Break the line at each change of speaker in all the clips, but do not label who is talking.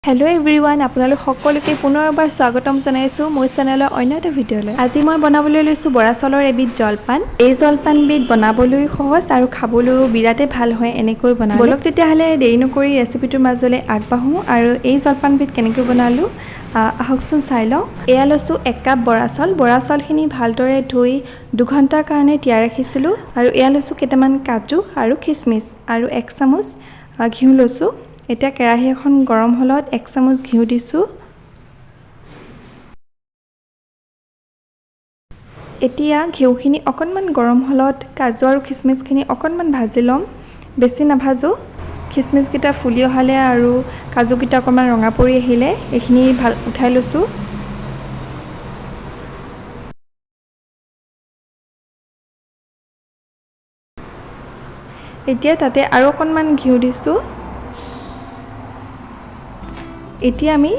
Hello everyone आपनालोक सकलोके पुनरबार स्वागतम जनाइছো मोर चेनेলৰ অন্য এটা ভিডিঅলৈ। আজি মই বনাবলৈ লৈছো বৰা চাউলৰ এবিধ জলপান। এই জলপানবিধ বনাবলৈ সহজ আৰু খাবলৈও বিৰাতে ভাল হয় এনেকৈ বনালে। বলক তেতিয়াহলে দেৰি নকৰি ৰেচিপিটোৰ মাজলৈ আগবাঢ়ো আৰু এই জলপানবিধ কেনেকৈ বনালো আহকচোন চাই লওঁ। এয়া লৈছো 1 কাপ বৰা চাউলখিনি ভালদৰে ধুই 2 ঘণ্টাৰ কাৰণে তিয়াই ৰাখিছিলো আৰু এয়া লৈছো কেইটামান কাজু আৰু কিচমিচ আৰু 1 চামুচ ঘিউ লৈছো। এতিয়া কেৰাহী এখন গৰম হলত 1 চামুচ ঘিউ দিছো। এতিয়া ঘিউখিনি অকণমান গৰম হলত কাজু আৰু কিচমিচখিনি অকণমান ভাজি লম। বেছি নাভাজো। কিচমিচকিটা ফুলি অহালে আৰু কাজুকিটা অকণমান ৰঙা পৰি আহিলে এইখিনি ভাল উঠাই লৈছো। এতিয়া তাতে আৰু অকণমান ঘিউ দিছো। এতিয়া আমি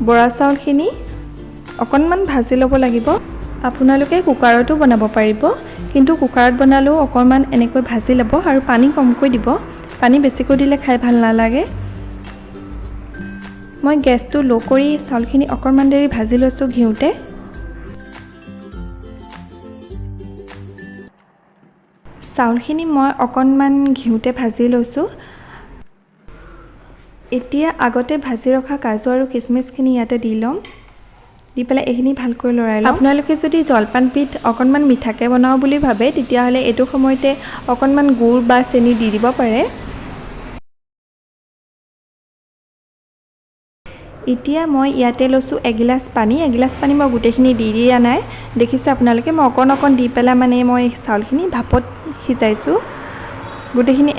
বৰা চাউলখিনি অকণমান ভাজি ল'ব লাগিব। আপোনালোকে কুকাৰতো বনাব পাৰিব, কিন্তু কুকাৰত বনালেও অকণমান এনেকৈ ভাজি ল'ব আৰু পানী কমকৈ দিব। পানী বেছিকৈ দিলে খাই ভাল নালাগে। মই গেছটো লো কৰি চাউলখিনি অকণমান দেৰি ভাজি লৈছো ঘিউতে। চাউলখিনি মই অকণমান ঘিউতে ভাজি লৈছো। এতিয়া আগতে ভাজি ৰখা কাজু আৰু কিচমিচখিনি ইয়াতে দি লম। দি পেলাই এইখিনি ভালকৈ লৰাই লম। আপোনালোকে যদি জলপানবিধ অকণমান মিঠাকে বনাও বুলি ভাবে তেতিয়াহলে এইটো সময়তে অকণমান গুড় বা চেনি দি দিব পাৰে। এতিয়া মই ইয়াতে লৈছো 1 গিলাচ পানী। 1 গিলাচ পানী মই গোটেইখিনি দি দিয়া নাই। দেখিছে আপোনালোকে মই অকণ দি পেলাই মানে মই চাউলখিনি ভাপত সিজাইছো। গোটেইখিনি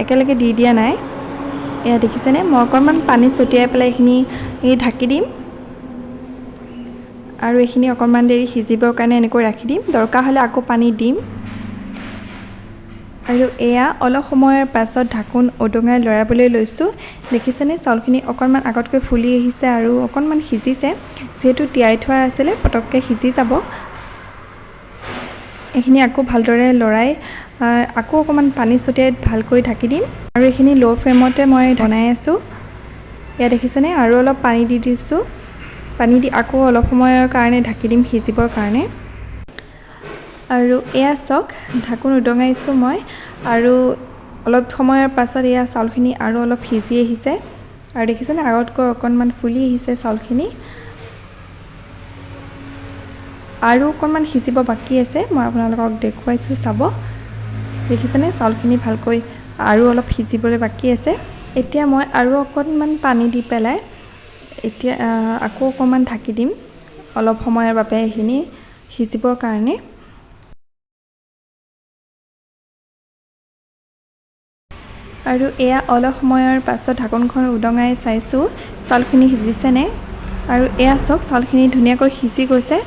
একেলগে দি দিয়া নাই। এয়া দেখিছেনে মই অকণমান পানী ছটিয়াই পেলাই এইখিনি ঢাকি দিম আৰু এইখিনি অকণমান দেৰি সিজিবৰ কাৰণে এনেকৈ ৰাখি দিম। দৰকাৰ হ'লে আকৌ পানী দিম আৰু এয়া অলপ সময়ৰ পাছত ঢাকোন উদঙাই লৰাবলৈ লৈছো। দেখিছেনে চাউলখিনি অকণমান আগতকৈ ফুলি আহিছে আৰু অকণমান সিজিছে। যেহেতু তিয়াই থোৱা আছিলে পটককৈ সিজি যাব। এইখিনি আকৌ ভালদৰে লৰাই আকৌ অকণমান পানী ছটিয়াই ভালকৈ ঢাকি দিম আৰু এইখিনি লো ফ্লেমতে মই বনাই আছো। এয়া দেখিছেনে আৰু অলপ পানী দি দিছো। পানী দি আকৌ অলপ সময়ৰ কাৰণে ঢাকি দিম সিজিবৰ কাৰণে। আৰু এয়া চাওক ঢাকোন উদঙাইছো মই আৰু অলপ সময়ৰ পাছত এয়া চাউলখিনি আৰু অলপ সিজি আহিছে আৰু দেখিছেনে আগতকৈ অকণমান ফুলি আহিছে চাউলখিনি। আৰু অকণমান সিজিব বাকী আছে। মই আপোনালোকক দেখুৱাইছো চাব। দেখিছেনে চাউলখিনি ভালকৈ আৰু অলপ সিজিবলৈ বাকী আছে। এতিয়া মই আৰু অকণমান পানী দি পেলাই এতিয়া আকৌ অকণমান ঢাকি দিম অলপ সময়ৰ বাবে এইখিনি সিজিবৰ কাৰণে। আৰু এয়া অলপ সময়ৰ পাছত ঢাকনখন উদঙাই চাইছো চাউলখিনি সিজিছেনে আৰু এয়া চাওক চাউলখিনি ধুনীয়াকৈ সিজি গৈছে।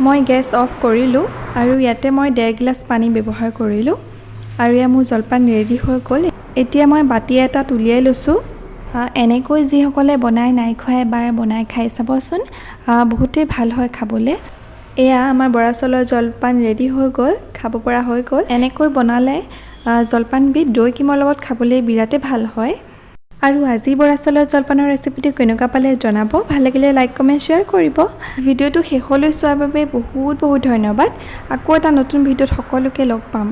মই গেছ অফ কৰিলো আৰু ইয়াতে মই 1.5 গিলাচ পানী ব্যৱহাৰ কৰিলো আৰু এয়া মোৰ জলপান ৰেডি হৈ গ'ল। এতিয়া মই বাটি এটা উলিয়াই লৈছো। এনেকৈ যিসকলে বনাই নাই খোৱা এবাৰ বনাই খাই চাবচোন। বহুতেই ভাল হয় খাবলৈ। এয়া আমাৰ বৰা চাউলৰ জলপান ৰেডি হৈ গ'ল, খাব পৰা হৈ গ'ল। এনেকৈ বনালে জলপানবিধ দৈ কিমৰ লগত খাবলৈ বিৰাতে ভাল হয়। আৰু আজি বৰা চাউলৰ জলপানৰ ৰেচিপিটো কেনেকুৱা পালে জনাব। ভাল লাগিলে লাইক কমেণ্ট শ্বেয়াৰ কৰিব। ভিডিঅ'টো শেষলৈ চোৱাৰ বাবে বহুত ধন্যবাদ। আকৌ এটা নতুন ভিডিঅ'ত সকলোকে লগ পাম।